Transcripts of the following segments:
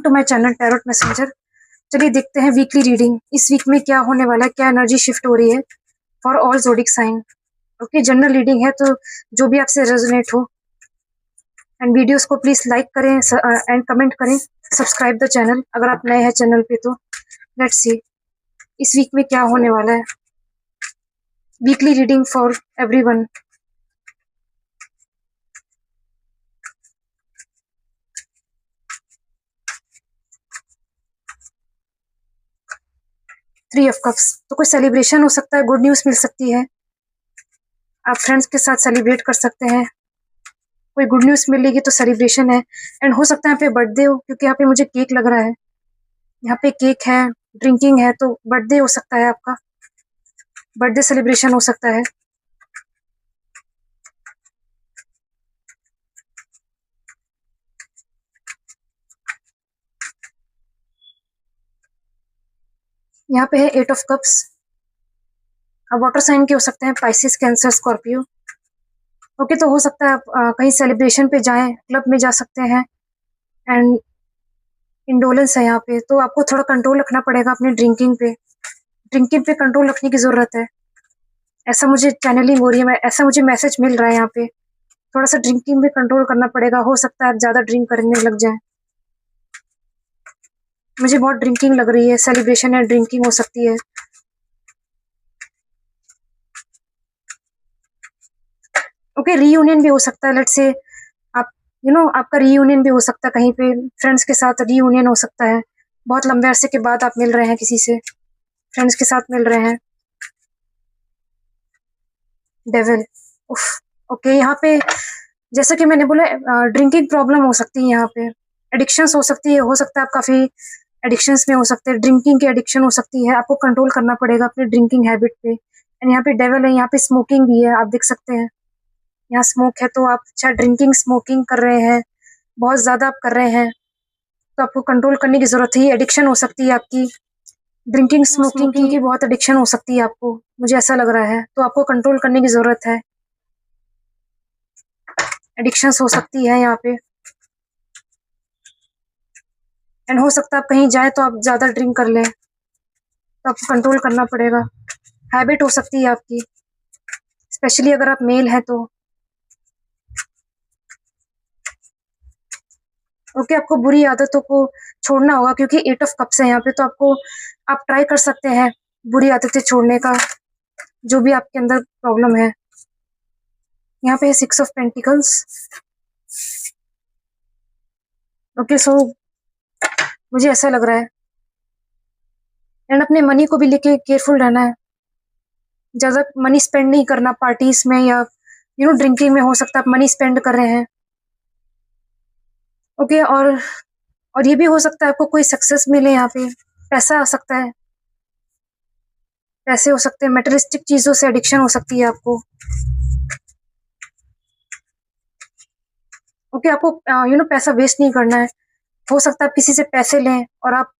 To my channel tarot messenger. चलिए देखते हैं वीकली रीडिंग इस वीक में क्या होने वाला है, क्या एनर्जी शिफ्ट हो रही है for all zodiac sign. Okay, general reading है तो जो भी आपसे रेजोनेट हो। एंड वीडियोस को प्लीज लाइक करें एंड कमेंट करें, सब्सक्राइब द चैनल अगर आप नए हैं चैनल पे तो। लेट्स सी इस वीक में क्या होने वाला है। Weekly reading for everyone. Three of cups, तो कोई सेलिब्रेशन हो सकता है, गुड न्यूज मिल सकती है, आप फ्रेंड्स के साथ सेलिब्रेट कर सकते हैं। कोई गुड न्यूज मिलेगी तो सेलिब्रेशन है। एंड हो सकता है यहाँ पे बर्थडे हो, क्योंकि यहाँ पे मुझे केक लग रहा है। यहाँ पे केक है, ड्रिंकिंग है, तो बर्थडे हो सकता है आपका, बर्थडे सेलिब्रेशन हो सकता है। यहाँ पे है एट ऑफ कप्स। अब वाटर साइन के हो सकते हैं, पाइसिस, कैंसर, स्कॉर्पियो। ओके, तो हो सकता है आप कहीं सेलिब्रेशन पे जाएं, क्लब में जा सकते हैं। एंड इंडोलेंस है यहाँ पे, तो आपको थोड़ा कंट्रोल रखना पड़ेगा अपनी ड्रिंकिंग पे कंट्रोल रखने की जरूरत है। ऐसा मुझे चैनलिंग हो रही है, ऐसा मुझे मैसेज मिल रहा है यहाँ पे। थोड़ा सा ड्रिंकिंग पे कंट्रोल करना पड़ेगा, हो सकता है आप ज्यादा ड्रिंक करने लग जाएं। मुझे बहुत ड्रिंकिंग लग रही है, सेलिब्रेशन है, ड्रिंकिंग हो सकती है। ओके, रीयूनियन भी हो सकता है, लेट्स से आप आपका रीयूनियन भी हो सकता है, कहीं पे फ्रेंड्स के साथ रीयूनियन हो सकता है। बहुत लंबे अरसे के बाद आप मिल रहे हैं किसी से, फ्रेंड्स के साथ मिल रहे हैं। डेविल, उफ। ओके, यहाँ पे जैसा कि मैंने बोला, ड्रिंकिंग प्रॉब्लम हो सकती है, यहाँ पे एडिक्शंस हो सकती है, हो सकता है आप काफी एडिक्शंस में हो सकते हैं, ड्रिंकिंग की एडिक्शन हो सकती है, आपको कंट्रोल करना पड़ेगा अपनी ड्रिंकिंग हैबिट पे। एंड यहाँ पे डेविल है, यहाँ पे स्मोकिंग भी है, आप देख सकते हैं यहाँ स्मोक है, तो आप अच्छा ड्रिंकिंग स्मोकिंग कर रहे हैं, बहुत ज्यादा आप कर रहे हैं, तो आपको कंट्रोल करने की जरूरत है। एडिक्शन हो सकती है आपकी, ड्रिंकिंग स्मोकिंग की बहुत एडिक्शन हो सकती है आपको, मुझे ऐसा लग रहा है, तो आपको कंट्रोल करने की जरूरत है। एडिक्शंस हो सकती है यहाँ पे। एंड हो सकता है आप कहीं जाए तो आप ज्यादा ड्रिंक कर लें, तो आपको कंट्रोल करना पड़ेगा। हैबिट हो सकती है आपकी, स्पेशली अगर आप मेल है तो। ओके, आपको बुरी आदतों को छोड़ना होगा, क्योंकि एट ऑफ कप्स है यहाँ पे, तो आप ट्राई कर सकते हैं बुरी आदतें छोड़ने का, जो भी आपके अंदर प्रॉब्लम है। यहाँ पे है सिक्स ऑफ पेंटिकल्स। ओके, सो मुझे ऐसा लग रहा है। एंड अपने मनी को भी लेके केयरफुल रहना है, ज्यादा मनी स्पेंड नहीं करना पार्टीज में या ड्रिंकिंग में। हो सकता है आप मनी स्पेंड कर रहे हैं। ओके, और ये भी हो सकता है आपको कोई सक्सेस मिले, यहाँ पे पैसा आ सकता है, पैसे हो सकते हैं, मेटेरियलिस्टिक चीजों से एडिक्शन हो सकती है आपको। ओके, आपको पैसा वेस्ट नहीं करना है। हो सकता है आप किसी से पैसे लें और आप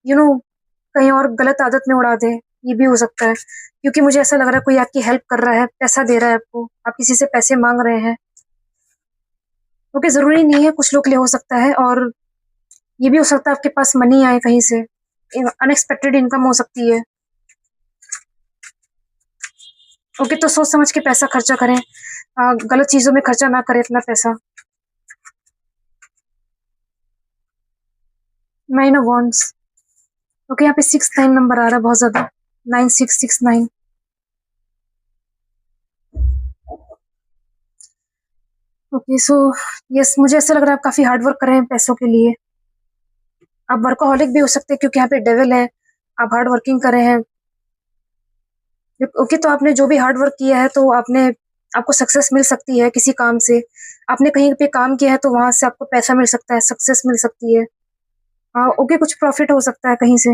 कहीं और गलत आदत में उड़ा दें, ये भी हो सकता है, क्योंकि मुझे ऐसा लग रहा है कोई आपकी हेल्प कर रहा है, पैसा दे रहा है आपको, आप किसी से पैसे मांग रहे हैं। ओके, जरूरी नहीं है, कुछ लोग के लिए हो सकता है। और ये भी हो सकता है आपके पास मनी आए कहीं से, अनएक्सपेक्टेड इनकम हो सकती है। ओके, तो सोच समझ के पैसा खर्चा करें, गलत चीजों में खर्चा ना करें अपना पैसा। Nine of wands. ओके, यहाँ पे 6 9 नंबर आ रहा है बहुत ज्यादा, 9669। ओके, सो यस, मुझे ऐसा लग रहा है आप काफी हार्ड वर्क कर रहे हैं पैसों के लिए। आप वर्कोहॉलिक भी हो सकते हैं, क्योंकि यहाँ पे डेविल है, आप हार्ड वर्किंग कर रहे हैं। ओके, तो आपने जो भी हार्ड वर्क किया है, तो आपको सक्सेस मिल सकती है किसी काम से। आपने कहीं पे काम किया है तो वहां से आपको पैसा मिल सकता है, सक्सेस मिल सकती है। ओके, कुछ प्रॉफिट हो सकता है कहीं से,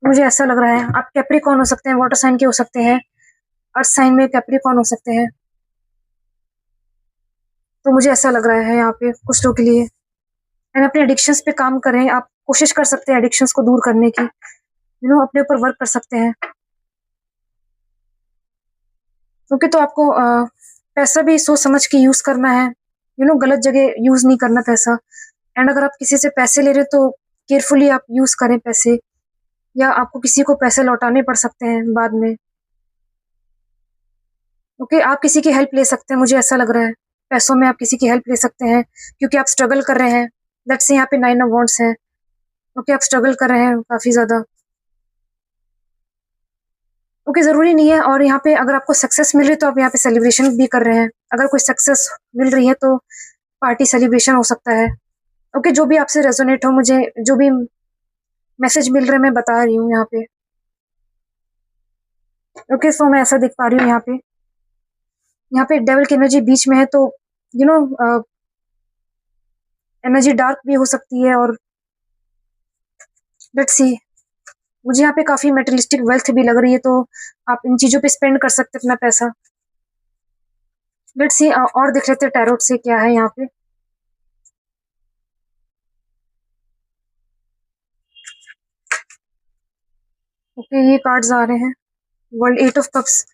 मुझे ऐसा लग रहा है। आप कैप्रिकॉर्न हो सकते हैं, वाटर साइन के हो सकते हैं, अर्थ साइन में कैप्रिकॉर्न हो सकते हैं, तो मुझे ऐसा लग रहा है यहाँ पे कुछ लोगों के लिए। एंड अपने एडिक्शंस पे काम करें, आप कोशिश कर सकते हैं एडिक्शंस को दूर करने की, अपने ऊपर वर्क कर सकते हैं। ओके, तो आपको पैसा भी सोच समझ के यूज करना है, गलत जगह यूज नहीं करना पैसा। एंड अगर आप किसी से पैसे ले रहे हैं तो केयरफुली आप यूज़ करें पैसे, या आपको किसी को पैसे लौटाने पड़ सकते हैं बाद में। ओके, आप किसी की हेल्प ले सकते हैं, मुझे ऐसा लग रहा है। पैसों में आप किसी की हेल्प ले सकते हैं क्योंकि आप स्ट्रगल कर रहे हैं। लेट्स से यहाँ पे 9 ऑफ वांड्स है। ओके, आप स्ट्रगल कर रहे हैं काफ़ी ज़्यादा। ओके, ज़रूरी नहीं है, और यहाँ पे अगर आपको सक्सेस मिल रही है तो आप यहाँ पे सेलिब्रेशन भी कर रहे हैं। अगर कोई सक्सेस मिल रही है तो पार्टी सेलिब्रेशन हो सकता है। ओके, जो भी आपसे रेजोनेट हो, मुझे जो भी मैसेज मिल रहे हैं मैं बता रही हूँ यहाँ पे। ओके, सो मैं ऐसा देख पा रही हूँ यहाँ पे डेविल की एनर्जी बीच में है, तो यू नो एनर्जी डार्क भी हो सकती है। और लेट्स सी, मुझे यहाँ पे काफ़ी मेटेरियलिस्टिक वेल्थ भी लग रही है, तो आप इन चीज़ों पे स्पेंड कर सकते हैं अपना पैसा। लेट्स सी, और देख लेते हैं टैरोट से क्या है यहाँ पे। ओके, ये कार्ड्स आ रहे हैं। World 8 of cups,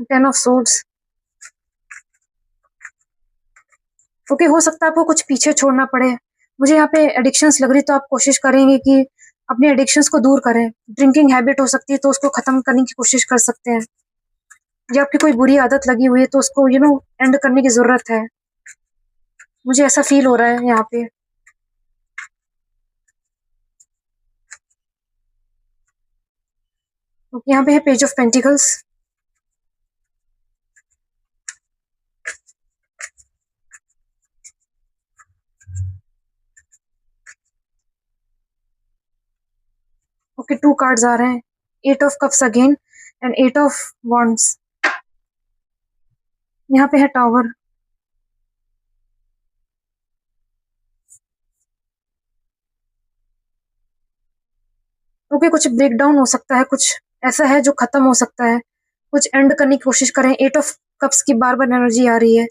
10 of swords. Okay, हो सकता है आपको कुछ पीछे छोड़ना पड़े। मुझे यहाँ पे एडिक्शंस लग रही, तो आप कोशिश करेंगे कि अपने एडिक्शंस को दूर करें। ड्रिंकिंग हैबिट हो सकती है तो उसको खत्म करने की कोशिश कर सकते हैं, या आपकी कोई बुरी आदत लगी हुई है तो उसको एंड करने की जरूरत है। मुझे ऐसा फील हो रहा है यहाँ पे। ओके, यहाँ पे है page of pentacles. Okay, 2 cards आ रहे हैं, 8 of cups again and 8 of wands. यहाँ पे है टावर। ओके, कुछ ब्रेक डाउन हो सकता है, कुछ ऐसा है जो खत्म हो सकता है, कुछ एंड करने की कोशिश करें। 8 ऑफ कप्स की बार बार एनर्जी आ रही है,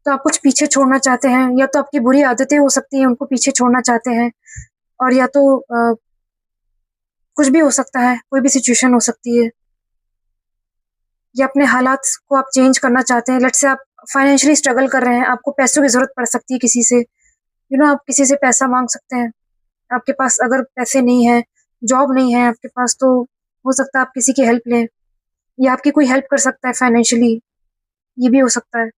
तो आप कुछ पीछे छोड़ना चाहते हैं, या तो आपकी बुरी आदतें हो सकती हैं उनको पीछे छोड़ना चाहते हैं, और या तो कुछ भी हो सकता है, कोई भी सिचुएशन हो सकती है, या अपने हालात को आप चेंज करना चाहते हैं। लेट्स से आप फाइनेंशियली स्ट्रगल कर रहे हैं, आपको पैसों की जरूरत पड़ सकती है किसी से, आप किसी से पैसा मांग सकते हैं। आपके पास अगर पैसे नहीं है, जॉब नहीं है आपके पास, तो हो सकता है आप किसी की हेल्प लें, या आपकी कोई हेल्प कर सकता है फाइनेंशियली, ये भी हो सकता है।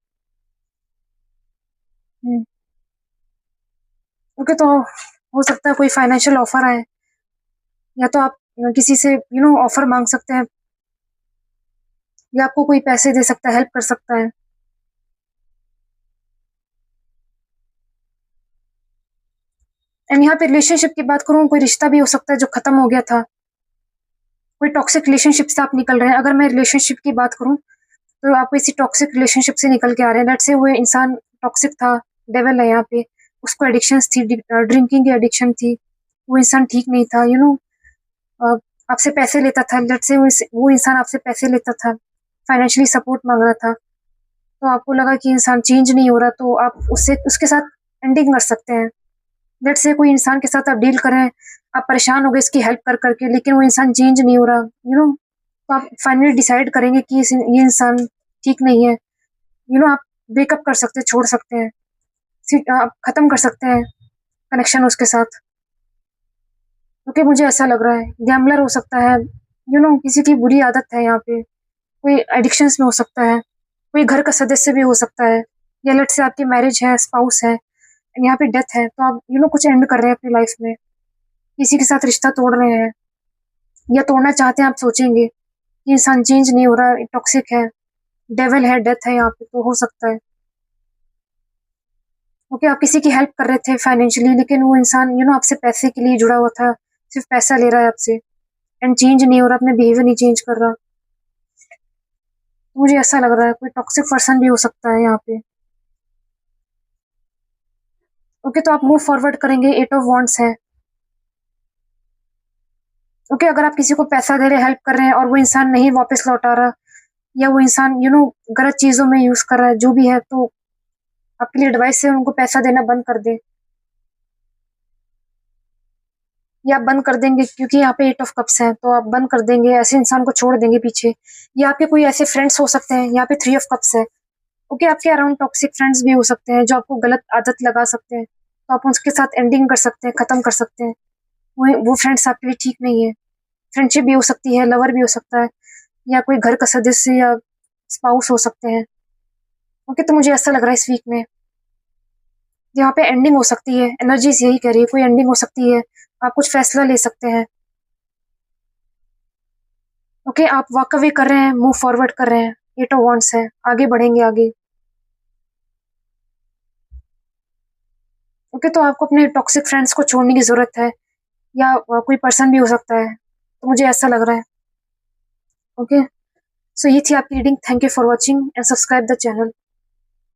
ओके, तो हो सकता है कोई फाइनेंशियल ऑफर आए, या तो आप किसी से ऑफर मांग सकते हैं, या आपको कोई पैसे दे सकता है, हेल्प कर सकता है। एंड यहाँ पे रिलेशनशिप की बात करूँ, कोई रिश्ता भी हो सकता है जो खत्म हो गया था, कोई टॉक्सिक रिलेशनशिप से आप निकल रहे हैं। अगर मैं रिलेशनशिप की बात करूँ तो आप इसी टॉक्सिक रिलेशनशिप से निकल के आ रहे हैं। लेट्स से वो इंसान टॉक्सिक था, डेविल है यहाँ पे, उसको एडिक्शंस थी, ड्रिंकिंग की एडिक्शन थी, वो इंसान ठीक नहीं था, आपसे पैसे लेता था। लेट्स से वो इंसान आपसे पैसे लेता था, फाइनेंशियली सपोर्ट मांग रहा था, तो आपको लगा कि इंसान चेंज नहीं हो रहा, तो आप उससे उसके साथ एंडिंग कर सकते हैं। लेट्स से कोई इंसान के साथ आप डील करें, आप परेशान हो गए इसकी हेल्प कर करके, लेकिन वो इंसान चेंज नहीं हो रहा, तो आप फाइनली डिसाइड करेंगे कि ये इंसान ठीक नहीं है। आप ब्रेकअप कर सकते हैं, छोड़ सकते हैं, आप खत्म कर सकते हैं कनेक्शन उसके साथ। क्योंकि मुझे ऐसा लग रहा है गैम्बलर हो सकता है, किसी की बुरी आदत है यहाँ पे, कोई एडिक्शंस में हो सकता है, कोई घर का सदस्य भी हो सकता है, या लेट से आपकी मैरिज है, स्पाउस है, यहाँ पे डेथ है, तो आप कुछ एंड कर रहे हैं अपनी लाइफ में, किसी के साथ रिश्ता तोड़ रहे हैं, या तोड़ना चाहते हैं। आप सोचेंगे कि इंसान चेंज नहीं हो रहा, टॉक्सिक है, डेविल है, डेथ है यहाँ पे, तो हो सकता है। ओके, आप किसी की हेल्प कर रहे थे फाइनेंशियली, लेकिन वो इंसान आपसे पैसे के लिए जुड़ा हुआ था, सिर्फ पैसा ले रहा है आपसे, एंड चेंज नहीं हो रहा, अपने बिहेवियर नहीं चेंज कर रहा। मुझे ऐसा लग रहा है कोई टॉक्सिक पर्सन भी हो सकता है यहाँ पे। ओके, तो आप मूव फॉरवर्ड करेंगे, 8 ऑफ वॉन्ड्स है। ओके, अगर आप किसी को पैसा दे रहे हैं, हेल्प कर रहे हैं, और वो इंसान नहीं वापस लौटा रहा, या वो इंसान गलत चीजों में यूज कर रहा है, जो भी है, तो आपके लिए एडवाइस है उनको पैसा देना बंद कर दे। या आप बंद कर देंगे, क्योंकि यहाँ पे 8 ऑफ कप्स है, तो आप बंद कर देंगे, ऐसे इंसान को छोड़ देंगे पीछे। या आपके कोई ऐसे फ्रेंड्स हो सकते हैं, यहाँ पे 3 ऑफ कप्स है। ओके, आपके अराउंड टॉक्सिक फ्रेंड्स भी हो सकते हैं जो आपको गलत आदत लगा सकते हैं, तो आप उसके साथ एंडिंग कर सकते हैं, खत्म कर सकते हैं। वो फ्रेंड्स आपके लिए ठीक नहीं है। फ्रेंडशिप भी हो सकती है, लवर भी हो सकता है, या कोई घर का सदस्य या स्पाउस हो सकते हैं। ओके, तो मुझे ऐसा लग रहा है इस वीक में यहाँ पे एंडिंग हो सकती है, एनर्जीज यही कह रही है, कोई एंडिंग हो सकती है, आप कुछ फैसला ले सकते हैं। ओके, आप वॉक अवे कर रहे हैं, मूव फॉरवर्ड कर रहे हैं, 8 ऑफ वांड्स है, आगे बढ़ेंगे आगे। ओके, तो आपको अपने टॉक्सिक फ्रेंड्स को छोड़ने की जरूरत है, या कोई पर्सन भी हो सकता है, तो मुझे ऐसा लग रहा है। ओके, सो ये थी आपकी reading. Thank you for watching and subscribe the channel.